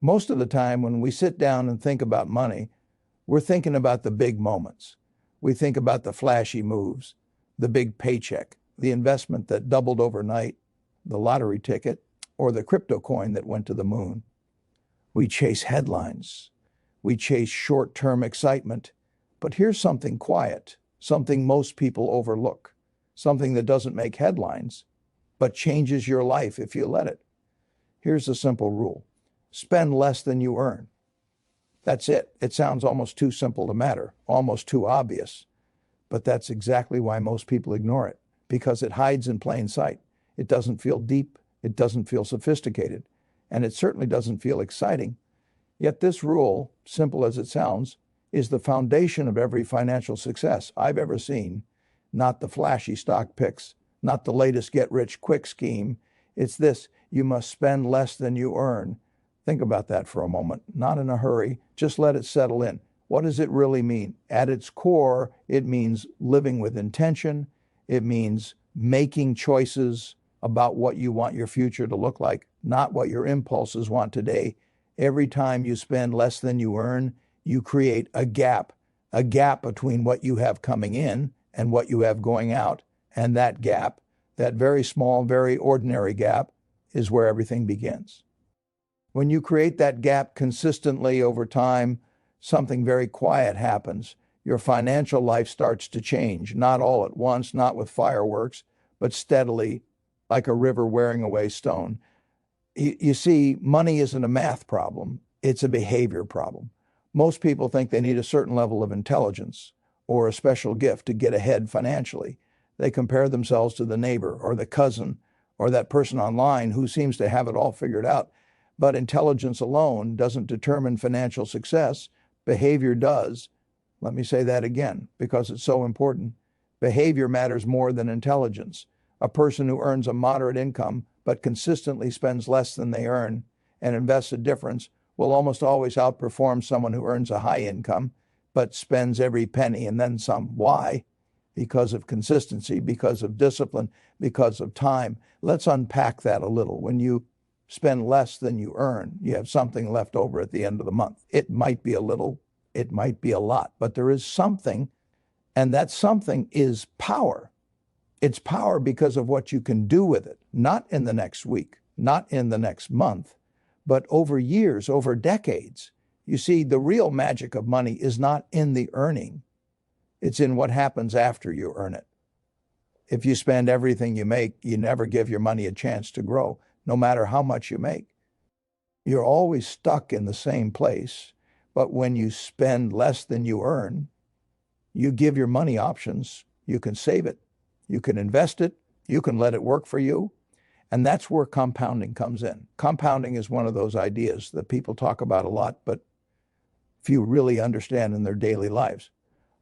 Most of the time when we sit down and think about money, we're thinking about the big moments. We think about the flashy moves, the big paycheck, the investment that doubled overnight, the lottery ticket, or the crypto coin that went to the moon. We chase headlines. We chase short-term excitement. But here's something quiet, something most people overlook, something that doesn't make headlines, but changes your life if you let it. Here's a simple rule. Spend less than you earn. That's it. It sounds almost too simple to matter, almost too obvious. But that's exactly why most people ignore it, because it hides in plain sight. It doesn't feel deep. It doesn't feel sophisticated. And it certainly doesn't feel exciting. Yet this rule, simple as it sounds, is the foundation of every financial success I've ever seen. Not the flashy stock picks, not the latest get-rich-quick scheme. It's this: you must spend less than you earn. Think about that for a moment. Not in a hurry. Just let it settle in. What does it really mean? At its core, it means living with intention. It means making choices about what you want your future to look like, not what your impulses want today. Every time you spend less than you earn, you create a gap between what you have coming in and what you have going out. And that gap, that very small, very ordinary gap, is where everything begins. When you create that gap consistently over time, something very quiet happens. Your financial life starts to change, not all at once, not with fireworks, but steadily, like a river wearing away stone. You see, money isn't a math problem. It's a behavior problem. Most people think they need a certain level of intelligence or a special gift to get ahead financially. They compare themselves to the neighbor or the cousin or that person online who seems to have it all figured out. But intelligence alone doesn't determine financial success. Behavior does. Let me say that again, because it's so important. Behavior matters more than intelligence. A person who earns a moderate income but consistently spends less than they earn and invests a difference will almost always outperform someone who earns a high income but spends every penny and then some. Why? Because of consistency, because of discipline, because of time. Let's unpack that a little. When you spend less than you earn, you have something left over at the end of the month. It might be a little, it might be a lot, but there is something, and that something is power. It's power because of what you can do with it, not in the next week, not in the next month, but over years, over decades. You see, the real magic of money is not in the earning. It's in what happens after you earn it. If you spend everything you make, you never give your money a chance to grow, no matter how much you make. You're always stuck in the same place. But when you spend less than you earn, you give your money options. You can save it. You can invest it. You can let it work for you. And that's where compounding comes in. Compounding is one of those ideas that people talk about a lot, but few really understand in their daily lives.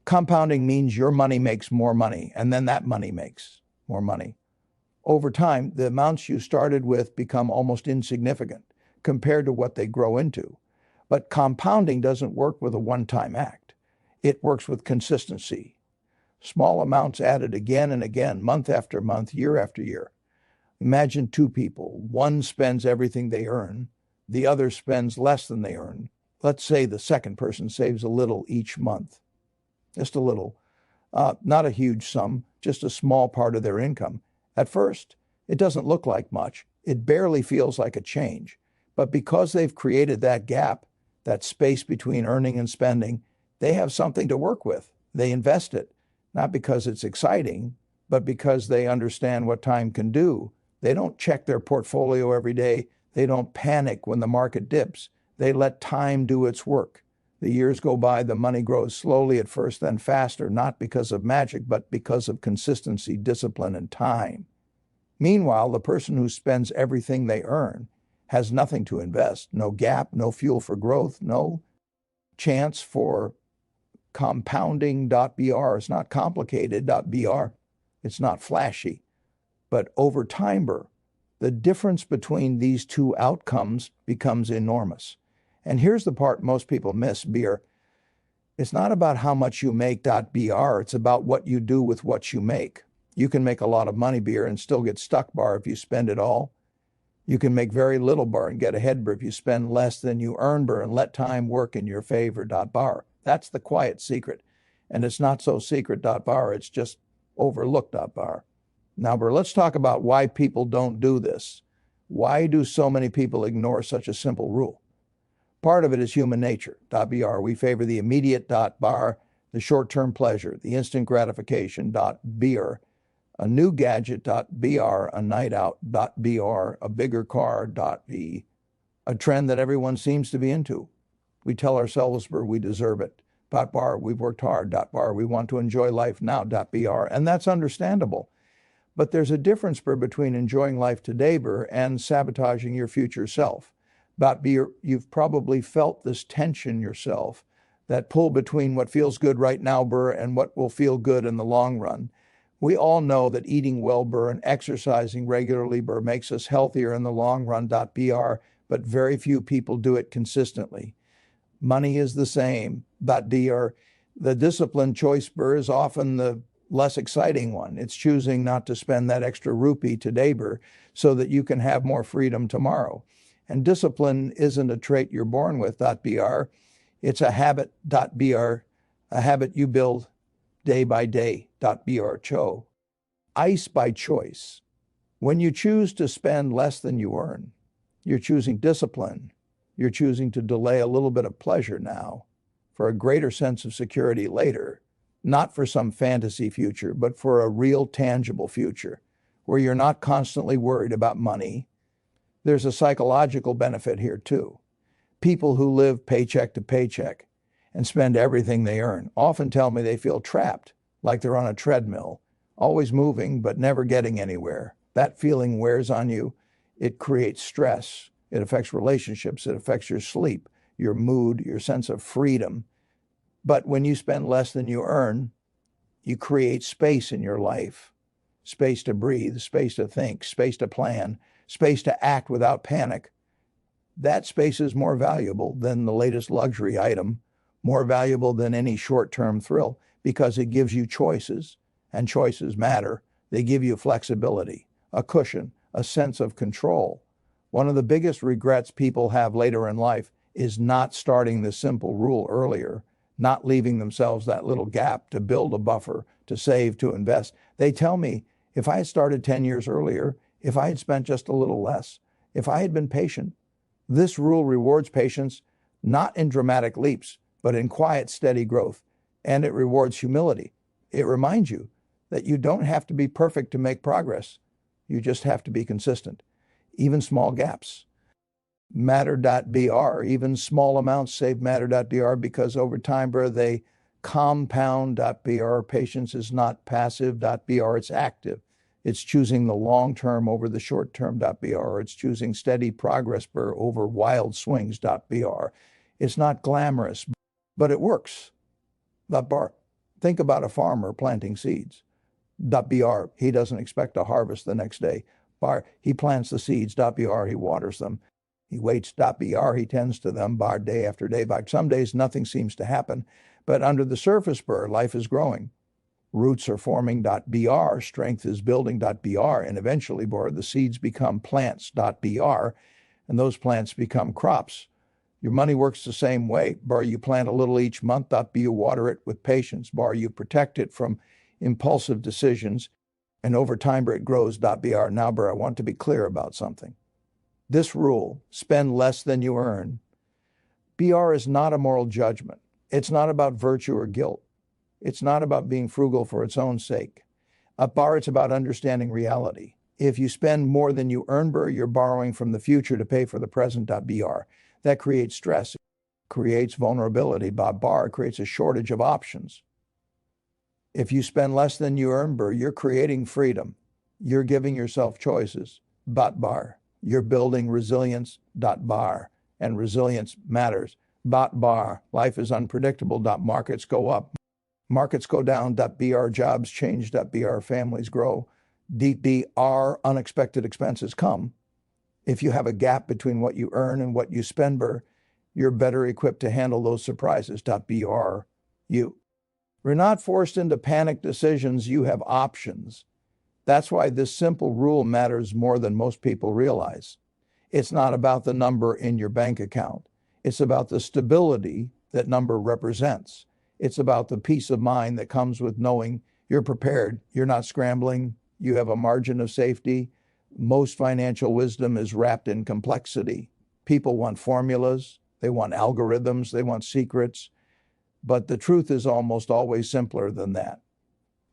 Compounding means your money makes more money, and then that money makes more money. Over time, the amounts you started with become almost insignificant compared to what they grow into. But compounding doesn't work with a one-time act. It works with consistency. Small amounts added again and again, month after month, year after year. Imagine two people. One spends everything they earn. The other spends less than they earn. Let's say the second person saves a little each month. Just a little. Not a huge sum, just a small part of their income. At first, it doesn't look like much. It barely feels like a change. But because they've created that gap, that space between earning and spending, they have something to work with. They invest it, not because it's exciting, but because they understand what time can do. They don't check their portfolio every day. They don't panic when the market dips. They let time do its work. The years go by, the money grows slowly at first, then faster, not because of magic, but because of consistency, discipline, and time. Meanwhile, the person who spends everything they earn has nothing to invest, no gap, no fuel for growth, no chance for compounding.br. It's not complicated.br. It's not flashy. But over time, the difference between these two outcomes becomes enormous. And here's the part most people miss, beer. It's not about how much you make.br. It's about what you do with what you make. You can make a lot of money, beer, and still get stuck, bar, if you spend it all. You can make very little bar and get ahead bar if you spend less than you earn bar and let time work in your favor bar. That's the quiet secret. And it's not so secret bar, it's just overlooked bar. Now, bar, let's talk about why people don't do this. Why do so many people ignore such a simple rule? Part of it is human nature br. We favor the immediate bar, the short-term pleasure, the instant gratification br. A new gadget br, a night out br, a bigger car v, a trend that everyone seems to be into. We tell ourselves we deserve it bar, we've worked hard bar, we want to enjoy life now br, and that's understandable. But there's a difference between enjoying life today and sabotaging your future self. You've probably felt this tension yourself, that pull between what feels good right now and what will feel good in the long run. We all know that eating well and exercising regularly makes us healthier in the long run br, but very few people do it consistently. Money is the same dr. The disciplined choice is often the less exciting one. It's choosing not to spend that extra rupee today so that you can have more freedom tomorrow. And discipline isn't a trait you're born with br. It's a habit br, a habit you build day by day br. Ice by choice. When you choose to spend less than you earn, you're choosing discipline. You're choosing to delay a little bit of pleasure now for a greater sense of security later, not for some fantasy future, but for a real tangible future where you're not constantly worried about money. There's a psychological benefit here too. People who live paycheck to paycheck and spend everything they earn often tell me they feel trapped, like they're on a treadmill, always moving but never getting anywhere. That feeling wears on you. It creates stress. It affects relationships. It affects your sleep, your mood, your sense of freedom. But when you spend less than you earn, you create space in your life, space to breathe, space to think, space to plan, space to act without panic. That space is more valuable than the latest luxury item, more valuable than any short-term thrill, because it gives you choices, and choices matter. They give you flexibility, a cushion, a sense of control. One of the biggest regrets people have later in life is not starting the simple rule earlier, not leaving themselves that little gap to build a buffer, to save, to invest. They tell me, if I had started 10 years earlier, if I had spent just a little less, if I had been patient. This rule rewards patience, not in dramatic leaps, but in quiet, steady growth. And it rewards humility. It reminds you that you don't have to be perfect to make progress. You just have to be consistent. Even small gaps matter.br. Even small amounts save matter.br because over time, they compound.br. Patience is not passive.br. It's active. It's choosing the long term over the short term.br. It's choosing steady progress over wild swings.br. It's not glamorous, but it works. .br. Think about a farmer planting seeds. .br. He doesn't expect a harvest the next day. He plants the seeds. .br. He waters them. He waits. .br. He tends to them day after day. Some days nothing seems to happen, but under the surface life is growing. Roots are forming .br, strength is building .br, and eventually the seeds become plants .br, and those plants become crops. Your money works the same way. You plant a little each month. You water it with patience. You protect it from impulsive decisions, and over time it grows .br. Now, I want to be clear about something. This rule, spend less than you earn, BR is not a moral judgment. It's not about virtue or guilt. It's not about being frugal for its own sake. It's about understanding reality. If you spend more than you earn, you're borrowing from the future to pay for the present. .br. That creates stress, creates vulnerability. Creates a shortage of options. If you spend less than you earn, you're creating freedom. You're giving yourself choices. You're building resilience. And resilience matters. Life is unpredictable. Markets go up. Markets go down. .br. Jobs change. .br. Families grow. .br. Unexpected expenses come. If you have a gap between what you earn and what you spend, you're better equipped to handle those surprises. .br. We're not forced into panic decisions. You have options. That's why this simple rule matters more than most people realize. It's not about the number in your bank account. It's about the stability that number represents. It's about the peace of mind that comes with knowing you're prepared. You're not scrambling. You have a margin of safety. Most financial wisdom is wrapped in complexity. People want formulas. They want algorithms. They want secrets. But the truth is almost always simpler than that.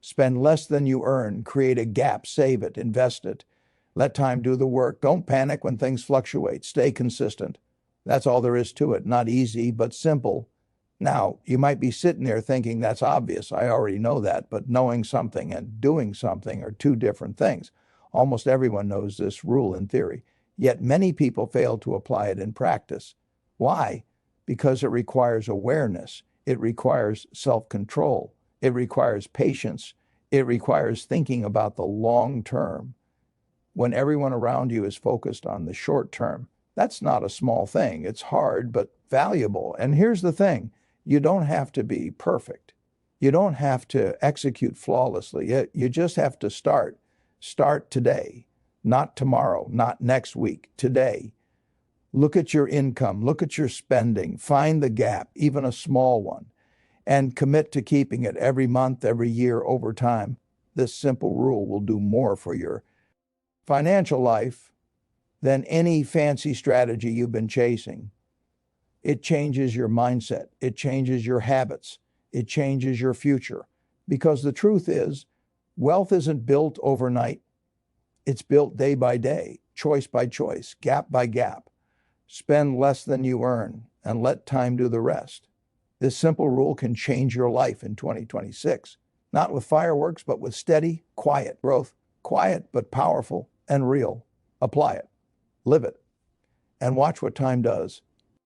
Spend less than you earn. Create a gap. Save it. Invest it. Let time do the work. Don't panic when things fluctuate. Stay consistent. That's all there is to it. Not easy, but simple. Now, you might be sitting there thinking that's obvious. I already know that. But knowing something and doing something are two different things. Almost everyone knows this rule in theory. Yet many people fail to apply it in practice. Why? Because it requires awareness. It requires self-control. It requires patience. It requires thinking about the long term. When everyone around you is focused on the short term, that's not a small thing. It's hard, but valuable. And here's the thing. You don't have to be perfect. You don't have to execute flawlessly. You just have to start. Start today, not tomorrow, not next week, today. Look at your income. Look at your spending. Find the gap, even a small one, and commit to keeping it every month, every year, over time. This simple rule will do more for your financial life than any fancy strategy you've been chasing. It changes your mindset. It changes your habits. It changes your future. Because the truth is, wealth isn't built overnight. It's built day by day, choice by choice, gap by gap. Spend less than you earn and let time do the rest. This simple rule can change your life in 2026. Not with fireworks, but with steady, quiet growth. Quiet, but powerful and real. Apply it. Live it. And watch what time does.